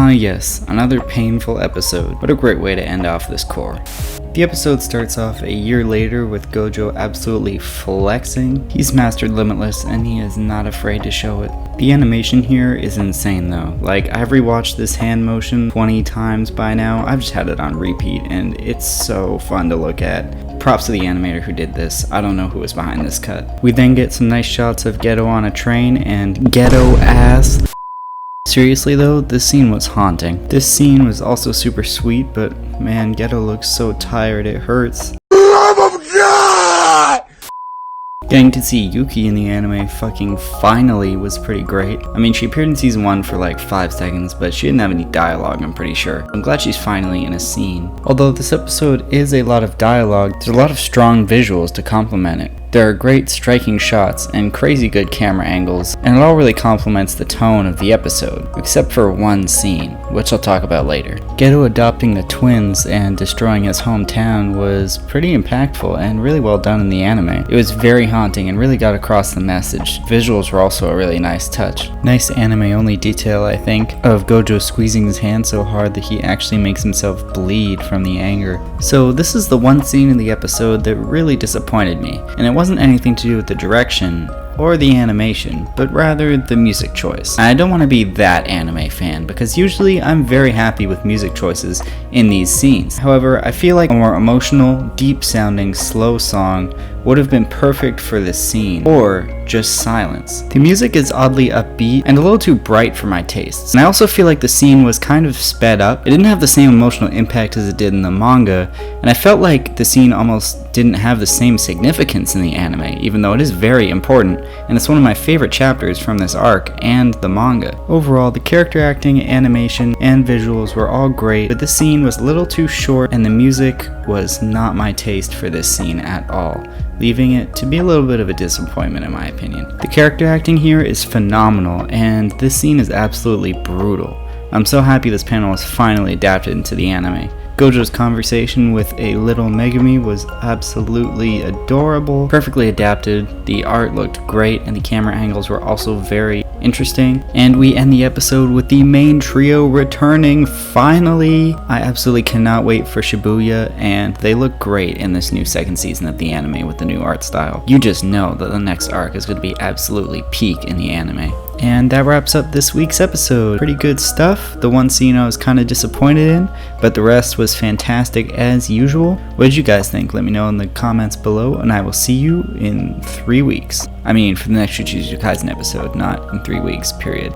Ah yes, another painful episode. What a great way to end off this core. The episode starts off a year later with Gojo absolutely flexing. He's mastered Limitless and he is not afraid to show it. The animation here is insane though. Like, I've rewatched this hand motion 20 times by now. I've just had it on repeat and it's so fun to look at. Props to the animator who did this. I don't know who was behind this cut. We then get some nice shots of Geto on a train and ghetto ass. Seriously though, this scene was haunting. This scene was also super sweet, but man, Geto looks so tired it hurts. Love of God! Getting to see Yuki in the anime fucking finally was pretty great. I mean, she appeared in season 1 for like 5 seconds, but she didn't have any dialogue, I'm pretty sure. I'm glad she's finally in a scene. Although this episode is a lot of dialogue, there's a lot of strong visuals to complement it. There are great striking shots and crazy good camera angles, and it all really complements the tone of the episode, except for one scene, which I'll talk about later. Geto adopting the twins and destroying his hometown was pretty impactful and really well done in the anime. It was very haunting and really got across the message. Visuals were also a really nice touch. Nice anime-only detail, I think, of Gojo squeezing his hand so hard that he actually makes himself bleed from the anger. So this is the one scene in the episode that really disappointed me, and it wasn't anything to do with the direction or the animation, but rather the music choice. I don't want to be that anime fan, because usually I'm very happy with music choices in these scenes. However, I feel like a more emotional, deep-sounding, slow song would have been perfect for this scene, or just silence. The music is oddly upbeat and a little too bright for my tastes, and I also feel like the scene was kind of sped up. It didn't have the same emotional impact as it did in the manga, and I felt like the scene almost didn't have the same significance in the anime, even though it is very important, and it's one of my favorite chapters from this arc and the manga. Overall, the character acting, animation, and visuals were all great, but this scene was a little too short and the music was not my taste for this scene at all, leaving it to be a little bit of a disappointment in my opinion. The character acting here is phenomenal, and this scene is absolutely brutal. I'm so happy this panel was finally adapted into the anime. Gojo's conversation with a little Megumi was absolutely adorable, perfectly adapted, the art looked great, and the camera angles were also very interesting. And we end the episode with the main trio returning, finally! I absolutely cannot wait for Shibuya, and they look great in this new second season of the anime with the new art style. You just know that the next arc is going to be absolutely peak in the anime. And that wraps up this week's episode. Pretty good stuff. The one scene I was kind of disappointed in, but the rest was fantastic as usual. What did you guys think? Let me know in the comments below, and I will see you in 3 weeks. I mean, for the next Jujutsu Kaisen episode, not in 3 weeks, period.